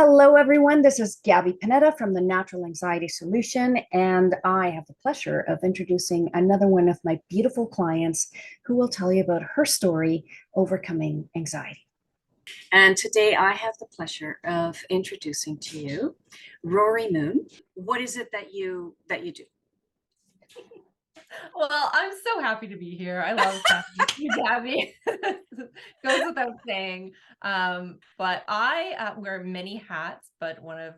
Hello, everyone. This is Gabby Panetta from the Natural Anxiety Solution, and I have the pleasure of introducing another one of my beautiful clients who will tell you about her story overcoming anxiety. And today I have the pleasure of introducing to you Rorey Moon. What is it that you do? Well, I'm so happy to be here. I love talking to you, Gabby. Goes without saying. But I wear many hats, but one of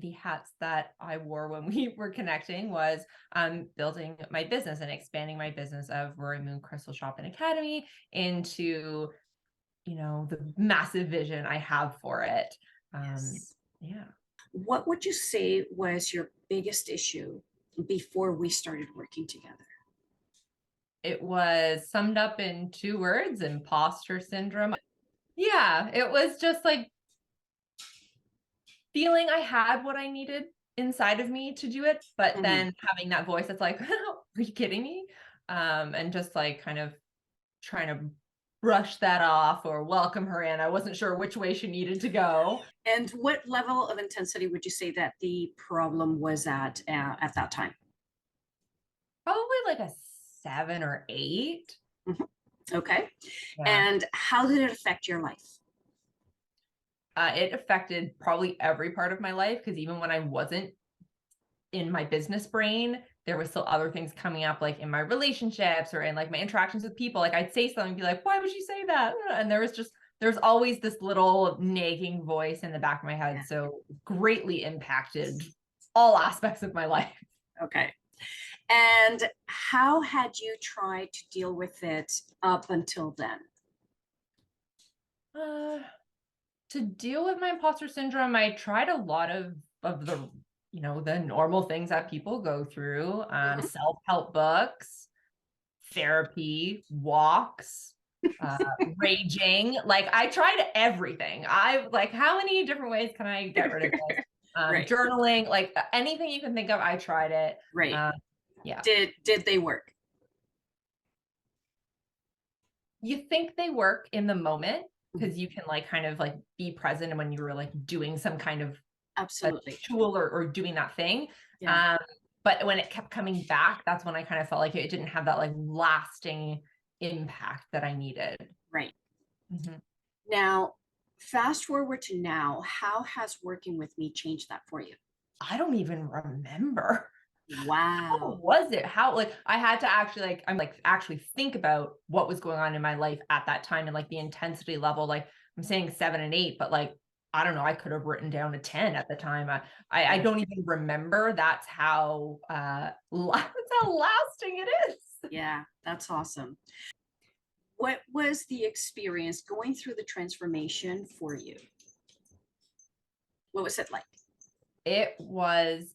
the hats that I wore when we were connecting was building my business and expanding my business of Rorey Moon Crystal Shop and Academy into, the massive vision I have for it. Yes. Yeah. What would you say was your biggest issue before we started working together? It was summed up in 2 words: imposter syndrome. Yeah, it was just like feeling I had what I needed inside of me to do it, but Mhm. then having that voice that's like, "Are you kidding me?" And just like kind of trying to brush that off or welcome her in. I wasn't sure which way she needed to go. And what level of intensity would you say that the problem was at that time? Probably like a 7 or 8. Mhm. Okay. Yeah. And how did it affect your life? It affected probably every part of my life because even when I wasn't in my business brain, there was still other things coming up, like in my relationships or in like my interactions with people. Like I'd say something and be like, why would you say that? And there's always this little nagging voice in the back of my head. Yeah. So greatly impacted all aspects of my life. Okay. And how had you tried to deal with it up until then? Uh, to deal with my imposter syndrome, I tried a lot of the the normal things that people go through. Mhm. Self-help books, therapy, walks, uh, raging. Like I tried everything. I like, how many different ways can I get rid of this? Right. Journaling, like anything you can think of, I tried it. Right. Um, yeah. Did they work? You think they work in the moment Mhm. because you can like kind of like be present when you were like doing some kind of a Absolutely. tool or doing that thing. Yeah. Um, but when it kept coming back, that's when I kind of felt like it didn't have that like lasting impact that I needed. Right. Mhm. Now, fast forward to now, how has working with me changed that for you? I don't even remember. How Wow. was it? How like I had to actually actually think about what was going on in my life at that time and like the intensity level. Like I'm saying 7 and 8, but like I don't know, I could have written down a 10 at the time. I Yeah. don't even remember. That's how that's how lasting it is. Yeah, that's awesome. What was the experience going through the transformation for you? What was it like? It was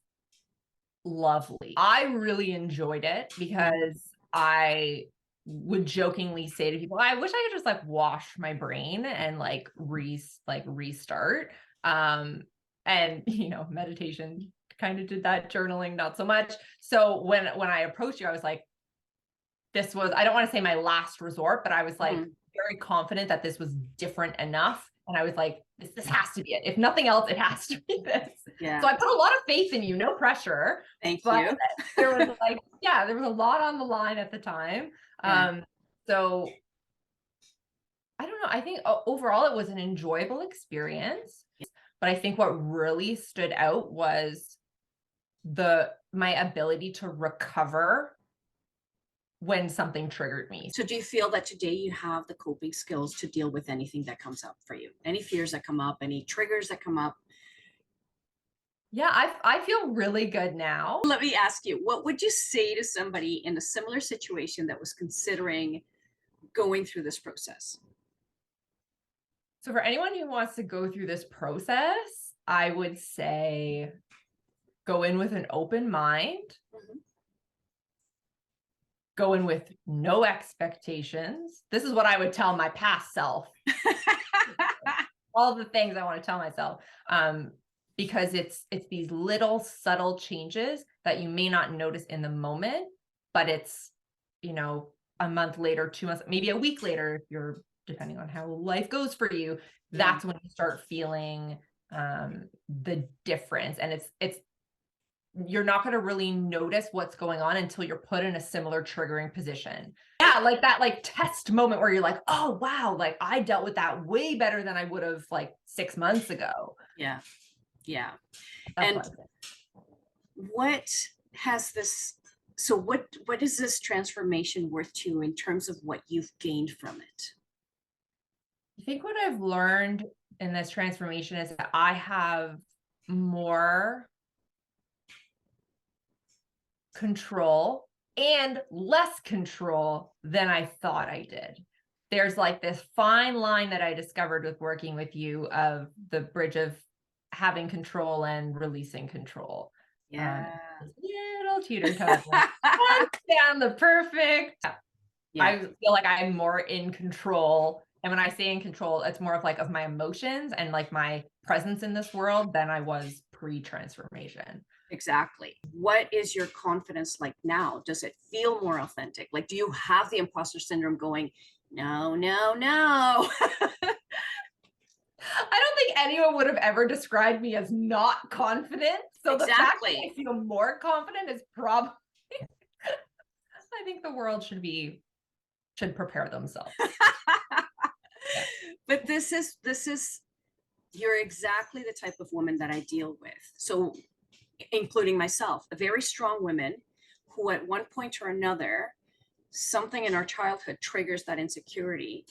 lovely. I really enjoyed it Mhm. because I would jokingly say to people, I wish I could just like wash my brain and like restart. Um and meditation kind of did that, journaling not so much. So when I approached you, I was like, this was, I don't want to say my last resort, but I was like Mhm. very confident that this was different enough. And I was like, this has to be it. If nothing else, it has to be this. So Yeah. I put a lot of faith in you, no pressure, Thank but you. there was like, yeah, there was a lot on the line at the time. Yeah. So I don't know. I think overall it was an enjoyable experience, but I think what really stood out was my ability to recover when something triggered me. So do you feel that today you have the coping skills to deal with anything that comes up for you? Any fears that come up, any triggers that come up? Yeah, I feel really good now. Let me ask you, what would you say to somebody in a similar situation that was considering going through this process? So for anyone who wants to go through this process, I would say go in with an open mind, Mhm. go in with no expectations. This is what I would tell my past self. All the things I want to tell myself. Because it's these little subtle changes that you may not notice in the moment, but it's, you know, a month later, 2 months, maybe a week later, if you're depending on how life goes for you, Yeah. that's when you start feeling the difference. And it's you're not going to really notice what's going on until you're put in a similar triggering position. Yeah, like that like test moment where you're like, oh wow, like I dealt with that way better than I would have like 6 months ago. Yeah. Yeah. That's And what has this, so what is this transformation worth to you in terms of what you've gained from it? I think what I've learned in this transformation is that I have more control and less control than I thought I did. There's like this fine line that I discovered with working with you of the bridge of having control and releasing control. Yeah. Little teeter totter. Down the perfect. Yeah. I feel like I'm more in control. And when I say in control, it's more of like of my emotions and like my presence in this world than I was pre-transformation. Exactly. What is your confidence like now? Does it feel more authentic? Like, do you have the imposter syndrome going, no, no, no? I don't think anyone would have ever described me as not confident. So the fact that I feel more confident is probably, I think the world should prepare themselves. Yeah. But this is, you're exactly the type of woman that I deal with. So including myself, a very strong women who at one point or another, something in our childhood triggers that insecurity.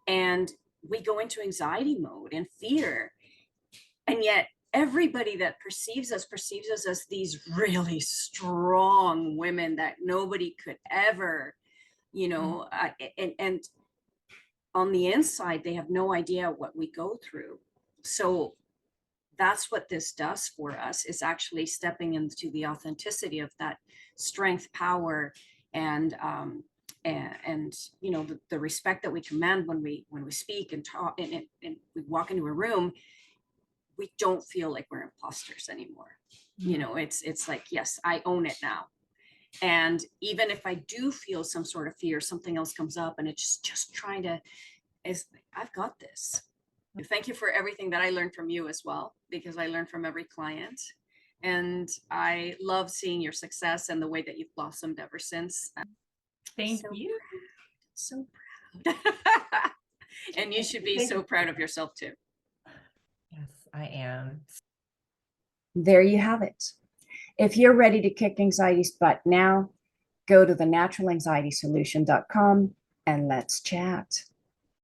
And we go into anxiety mode and fear. And yet everybody that perceives us as these really strong women that nobody could ever, you know, and on the inside, they have no idea what we go through. So that's what this does for us, is actually stepping into the authenticity of that strength, power, and you know, the respect that we command when we speak and talk and we walk into a room. We don't feel like we're imposters anymore. You know, it's like, yes, I own it now. And even if I do feel some sort of fear, something else comes up and it's just trying to, I've got this. Thank you for everything that I learned from you as well, because I learned from every client. And I love seeing your success and the way that you've blossomed ever since. Thank you. Proud. So proud. And you should be so proud of yourself too. Yes, I am. There you have it. If you're ready to kick anxiety's butt now, go to thenaturalaanxietysolution.com and let's chat.